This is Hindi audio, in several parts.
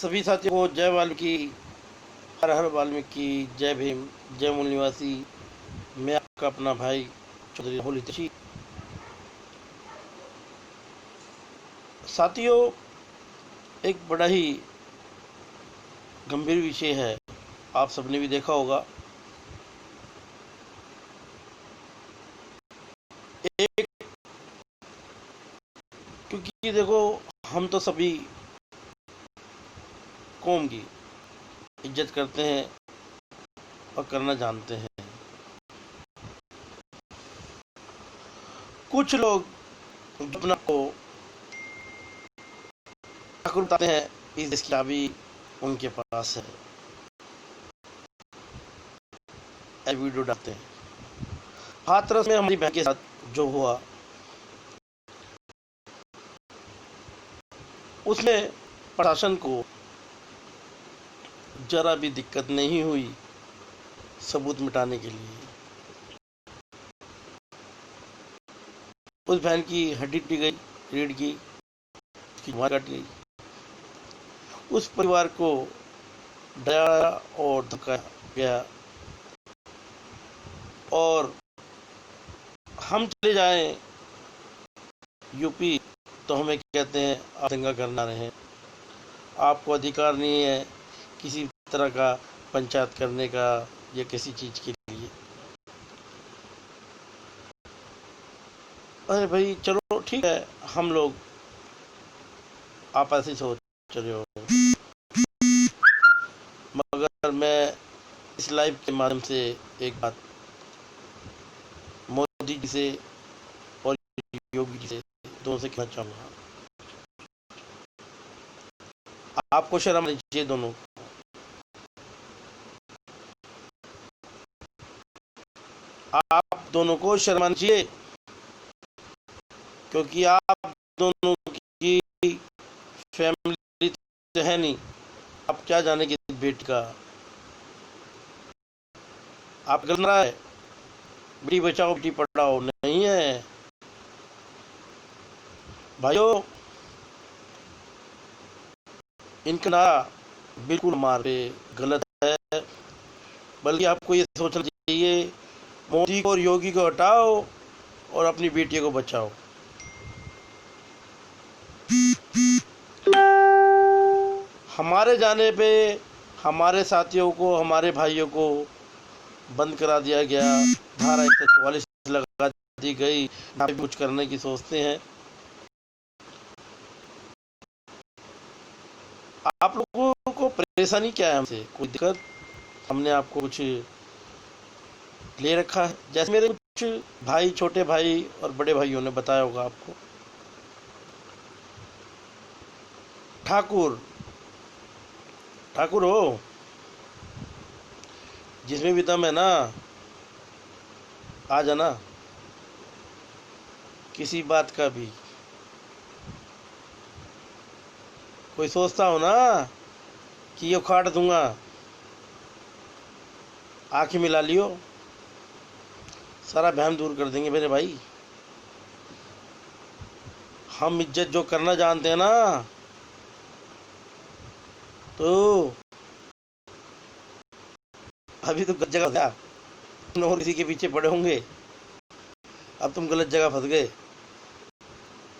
सभी साथियों को जय वाल्मीकि, हर हर वाल्मीकि, जय भीम, जय मूल निवासी। मैं आपका अपना भाई चौधरी राहुल हितैषी। साथियों, एक बड़ा ही गंभीर विषय है, आप सबने भी देखा होगा। एक, क्योंकि देखो, हम तो सभी कौम की इज्जत करते हैं और करना जानते हैं। कुछ लोग अपना को ठाकुर बताते हैं, इस देश की चाबी उनके पास है, वीडियो डालते हैं। हाथरस में हमारी बहन के साथ जो हुआ, उसमें प्रशासन को जरा भी दिक्कत नहीं हुई सबूत मिटाने के लिए। उस बहन की हड्डी टूटी गई, रीढ़ की मार काटी गई। उस परिवार को डराया और धमकाया गया, और हम चले जाएं यूपी तो हमें कहते हैं आप दंगा करना रहे हैं, आपको अधिकार नहीं है किसी तरह का पंचायत करने का या किसी चीज के लिए। अरे भाई चलो ठीक है, हम लोग आप ऐसे सोच रहे हो, मगर मैं इस लाइव के माध्यम से एक बात मोदी जी से और योगी जी से दोनों से कहना चाहूँगा। आपको शर्म आनी चाहिए दोनों। आप दोनों को शर्म आनी चाहिए, क्योंकि आप दोनों की फैमिली तो है नहीं। आप क्या जाने की बेटी का, आप गलत रहा है। बेटी बचाओ बेटी पढ़ाओ नहीं है भाइयों। इनका नारा बिल्कुल मार पे गलत है, बल्कि आपको ये सोचना चाहिए मोदी को और योगी को हटाओ और अपनी बेटियों को बचाओ। हमारे जाने पे हमारे साथियों को, हमारे भाइयों को बंद करा दिया गया, धारा 144 लगा दी गई। कुछ करने की सोचते हैं आप लोगों को। परेशानी क्या है हमसे? कोई दिक्कत? हमने आपको कुछ ले रखा है? जैसे मेरे कुछ भाई, छोटे भाई और बड़े भाइयों ने बताया होगा आपको, ठाकुर ठाकुर हो, जिसमें भी दम है ना, आ जाना। किसी बात का भी कोई सोचता हो ना कि ये उखाड़ दूंगा, आंखें मिला लियो, सारा भ्रम दूर कर देंगे मेरे भाई। हम इज्जत जो करना जानते हैं ना, तो अभी तो गलत जगह गया और किसी के पीछे पड़े होंगे। अब तुम गलत जगह फंस गए,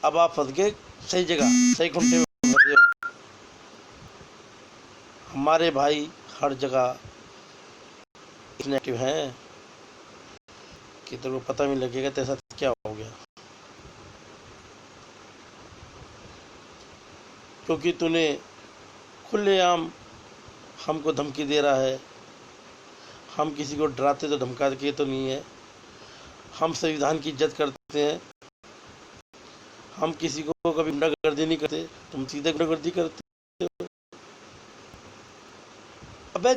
अब आप फंस गए सही जगह, सही खुंटे में फंस गए। हमारे भाई हर जगह इतने एक्टिव हैं कि तेरे को पता भी लगेगा तेरे साथ क्या हो गया, क्योंकि तूने खुलेआम हमको धमकी दे रहा है। हम किसी को डराते तो धमकाते के तो नहीं है, हम संविधान की इज्जत करते हैं, हम किसी को कभी गुंडागर्दी नहीं करते, तुम सीधे गुंडागर्दी करते हो। अबे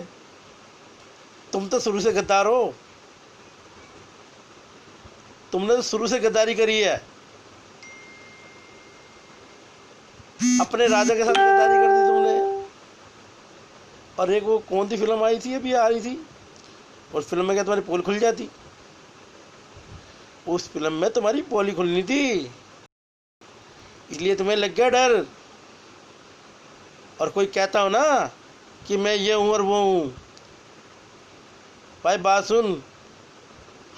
तुम तो शुरू से गद्दार हो, तुमने तो शुरू से गद्दारी करी है, अपने राजा के साथ गद्दारी कर दी तुमने। और एक वो कौन सी फिल्म आई थी, अभी आ रही थी, उस फिल्म में क्या तुम्हारी पोल खुल जाती? उस फिल्म में तुम्हारी पोल ही खुलनी थी, इसलिए तुम्हें लग गया डर। और कोई कहता हो ना कि मैं ये हूँ और वो हूँ, भाई बात सुन,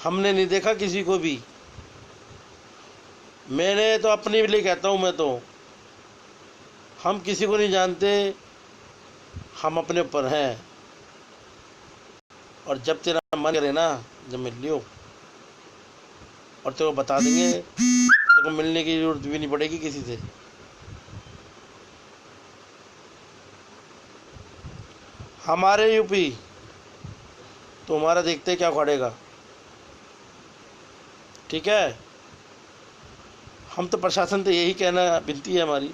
हमने नहीं देखा किसी को भी। मैंने तो अपने लिए कहता हूँ, मैं तो, हम किसी को नहीं जानते, हम अपने ऊपर हैं। और जब तेरा मन करे ना, जब मिल लियो, और तेरे को बता देंगे, तेरे को मिलने की जरूरत भी नहीं पड़ेगी किसी से। हमारे यूपी तो हमारा देखते क्या उखाड़ेगा, ठीक है। हम तो प्रशासन से यही कहना विनती है हमारी,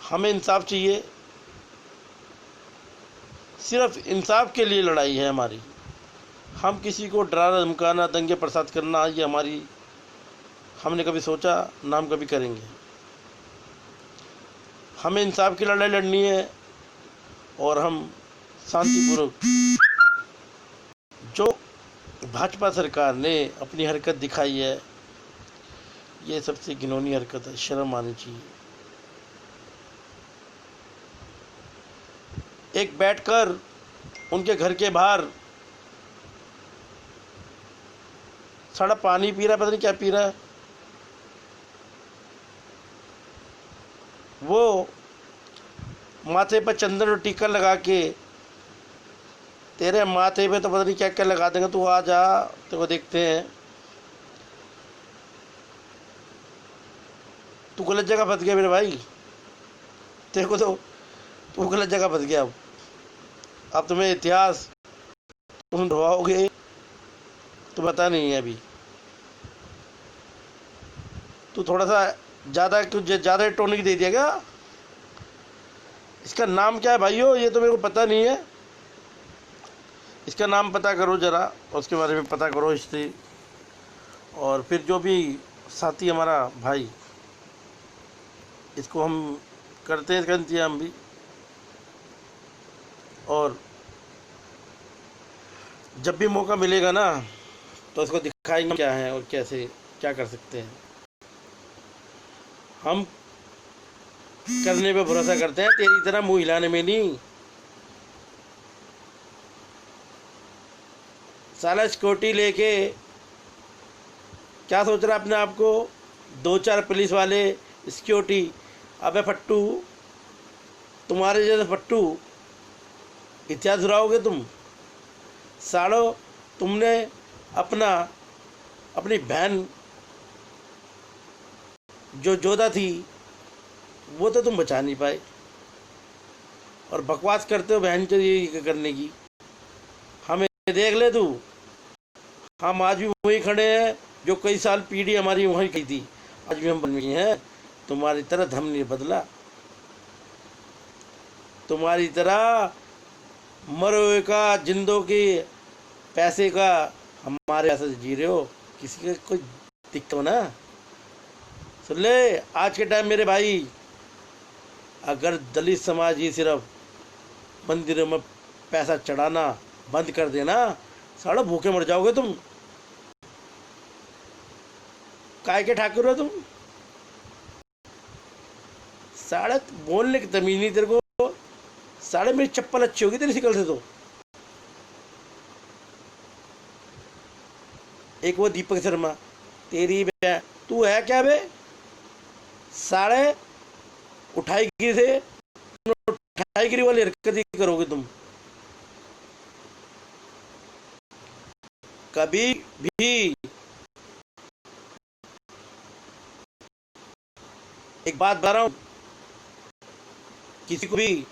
हमें इंसाफ चाहिए, सिर्फ इंसाफ के लिए लड़ाई है हमारी। हम किसी को डराना धमकाना दंगे प्रसाद करना ये हमारी, हमने कभी सोचा ना हम कभी करेंगे। हमें इंसाफ की लड़ाई लड़नी है, और हम शांतिपूर्वक, जो भाजपा सरकार ने अपनी हरकत दिखाई है, ये सबसे घिनौनी हरकत है, शर्म आनी चाहिए। एक बैठकर उनके घर के बाहर सारा पानी पी रहा है, पता नहीं क्या पी रहा है। वो माथे पर चंदन और टीका लगा के, तेरे माथे पे तो पता नहीं क्या क्या लगा देंगे, तू आ जा, तेरे को देखते हैं। तू गलत जगह फंस गया मेरे भाई, तेरे को तो, तू गलत जगह फंस गया। अब तुम्हें इतिहास तुम ढवाओगे तो पता नहीं है। अभी तू थोड़ा सा ज़्यादा, कुछ ज़्यादा टॉनिक दे दिया क्या? इसका नाम क्या है भाइयों, ये तो मेरे को पता नहीं है। इसका नाम पता करो ज़रा, उसके बारे में पता करो हिस्ट्री। और फिर जो भी साथी हमारा भाई, इसको हम करते हैं इसका इंतजाम भी, और जब भी मौका मिलेगा ना तो उसको दिखाएंगे क्या है और कैसे क्या कर सकते हैं। हम करने पे भरोसा करते हैं, तेरी तरह मुंह हिलाने में नहीं। साला सिक्योरिटी लेके क्या सोच रहा अपने आप को, 2-4 पुलिस वाले सिक्योरिटी। अबे फट्टू, तुम्हारे जैसे फट्टू इतिहास दोहराओगे तुम। सालो, तुमने अपनी बहन जो जोधा थी वो तो तुम बचा नहीं पाए, और बकवास करते हो बहन चो ये करने की। हमें देख ले तू, हम आज भी वहीं खड़े हैं जो कई साल पीढ़ी हमारी वहीं की थी, आज भी हम बन गए हैं। तुम्हारी तरह धर्म नहीं बदला, तुम्हारी तरह मरोए का जिंदों की पैसे का हमारे पैसे से जी रहे हो। किसी का कोई दिक्कत हो ना, सुन ले आज के टाइम मेरे भाई, अगर दलित समाज ही सिर्फ मंदिरों में पैसा चढ़ाना बंद कर देना, साला भूखे मर जाओगे तुम। काय के ठाकुर हो तुम, साढ़े बोलने की तमीज नहीं तेरे को। साढ़े मेरी चप्पल अच्छी होगी तेरी शिकल से तो। एक वो दीपक शर्मा, तेरी तू है क्या बे? साढ़े उठाईगिरी से उठाईगिरी वाली हरकत ही करोगे तुम। कभी भी एक बात बता रहा हूं, किसी को भी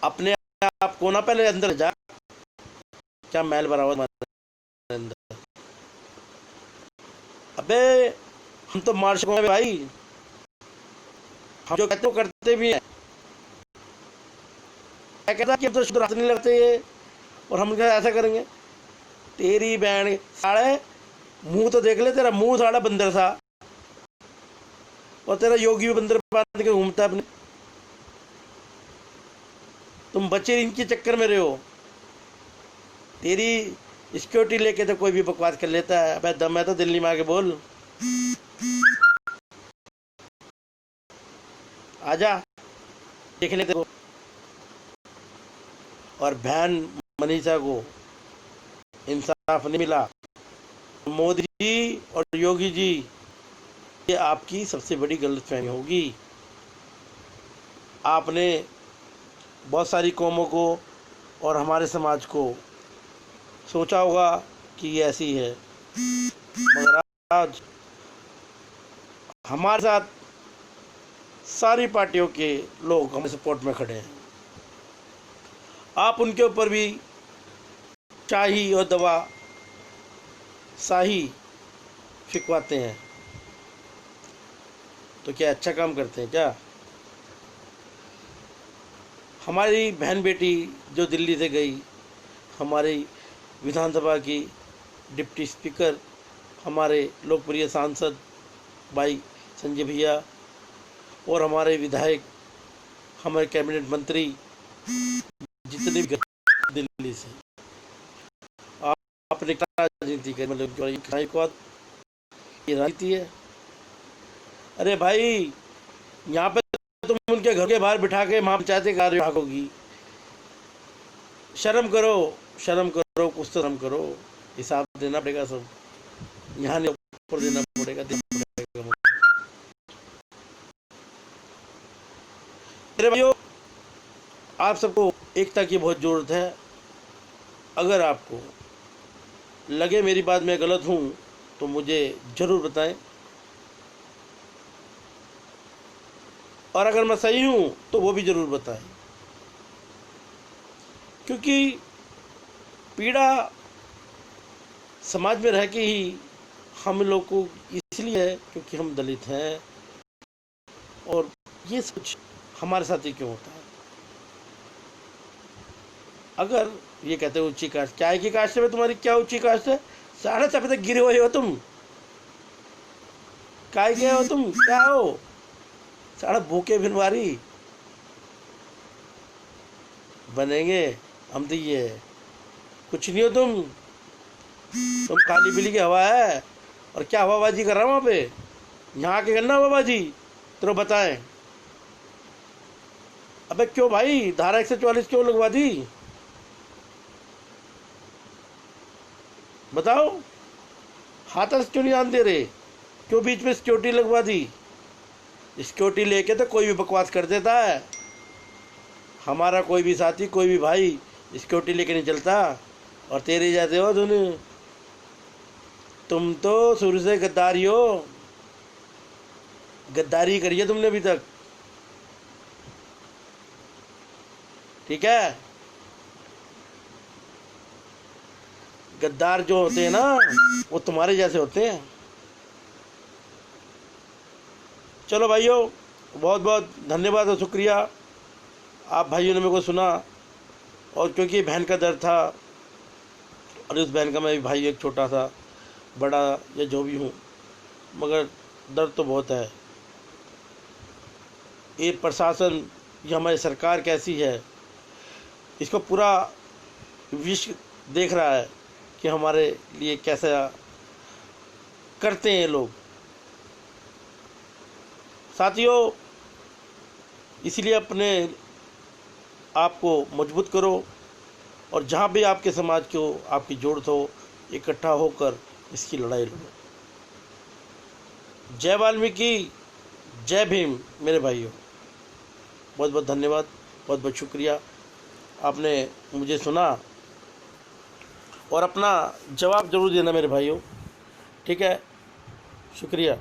अपने आप को ना पहले अंदर जा, क्या मैल भरा हुआ तुम्हारे अंदर। अबे हम तो मार सको भाई, हम जो कहते हो करते भी हैं। क्या कहता कि हम तो शुद्ध रास्ते नहीं लगते ये, और हम क्या ऐसा करेंगे। तेरी बहन साढ़े, मुंह तो देख ले, तेरा मुंह साढ़ा बंदर सा, और तेरा योगी भी बंदर बांध के घूमता है अपने। तुम बच्चे इनके चक्कर में रहे हो। तेरी सिक्योरिटी लेके तो कोई भी बकवास कर लेता है। अबे दम है तो दिल्ली में आके बोल। आजा देखने को। और बहन मनीषा को इंसाफ नहीं मिला। मोदी जी और योगी जी, ये आपकी सबसे बड़ी गलतफहमी होगी। आपने बहुत सारी कौमों को और हमारे समाज को सोचा होगा कि ये ऐसी है, मगर आज हमारे साथ सारी पार्टियों के लोग हमारे सपोर्ट में खड़े हैं। आप उनके ऊपर भी शाही और दवा शाही फिकवाते हैं, तो क्या अच्छा काम करते हैं क्या? हमारी बहन बेटी जो दिल्ली से गई, हमारी विधानसभा की डिप्टी स्पीकर, हमारे लोकप्रिय सांसद भाई संजय भैया और हमारे विधायक, हमारे कैबिनेट मंत्री जितने भी दिल्ली से, आपने क्या राजनीति की? मतलब ये राजनीति है? अरे भाई, यहाँ पे तुम उनके घर के बाहर बिठा के वहाँ पंचायती कार्य होगी। शर्म करो, शर्म करो, कुछ तो शर्म करो। हिसाब देना पड़ेगा सब, यहाँ नहीं ऊपर देना पड़ेगा, मेरे भाइयों, आप सबको एकता की बहुत ज़रूरत है। अगर आपको लगे मेरी बात में गलत हूँ तो मुझे ज़रूर बताएं, और अगर मैं सही हूँ तो वो भी ज़रूर बताएं, क्योंकि पीड़ा समाज में रह के ही हम लोग को इसलिए है क्योंकि हम दलित हैं, और ये कुछ हमारे साथ ही क्यों होता है। अगर ये कहते हैं ऊंची कास्ट, क्या है की कास्ट है? तुम्हारी क्या ऊंची कास्ट है? 6.5 तक गिरे हुए हो तुम, काय के हो तुम? क्या हो? साढ़ा भूखे भिनवारी बनेंगे हम तो, ये कुछ नहीं हो तुम काली बिल्ली की हवा है। और क्या हवाबाजी कर रहा हूँ वहाँ पे? यहाँ के करना हवाबाजी तो बताएं। अबे क्यों भाई, धारा 144 क्यों लगवा दी? बताओ, हाथों से क्यों नहीं आने दे रहे? क्यों बीच में सिक्योरिटी लगवा दी? सिक्योरिटी लेके तो कोई भी बकवास कर देता है। हमारा कोई भी साथी, कोई भी भाई सिक्योरिटी लेके नहीं चलता, और तेरे जाते हो तुम तो शुरू से गद्दारी हो। गद्दारी करी है तुमने अभी तक, ठीक है? गद्दार जो होते हैं ना, वो तुम्हारे जैसे होते हैं। चलो भाइयों, बहुत बहुत धन्यवाद और शुक्रिया, आप भाइयों ने मेरे को सुना। और क्योंकि बहन का दर्द था, और उस बहन का मैं भी भाई, एक छोटा सा बड़ा या जो भी हूँ, मगर दर्द तो बहुत है। ये प्रशासन, ये हमारी सरकार कैसी है, इसको पूरा विश्व देख रहा है कि हमारे लिए कैसा करते हैं लोग। साथियों, इसलिए अपने आप को मजबूत करो, और जहाँ भी आपके समाज को आपकी ज़रूरत हो, इकट्ठा होकर इसकी लड़ाई लड़ो। जय वाल्मीकि, जय भीम मेरे भाइयों। बहुत बहुत धन्यवाद, बहुत बहुत शुक्रिया, आपने मुझे सुना। और अपना जवाब ज़रूर देना मेरे भाइयों, ठीक है? शुक्रिया।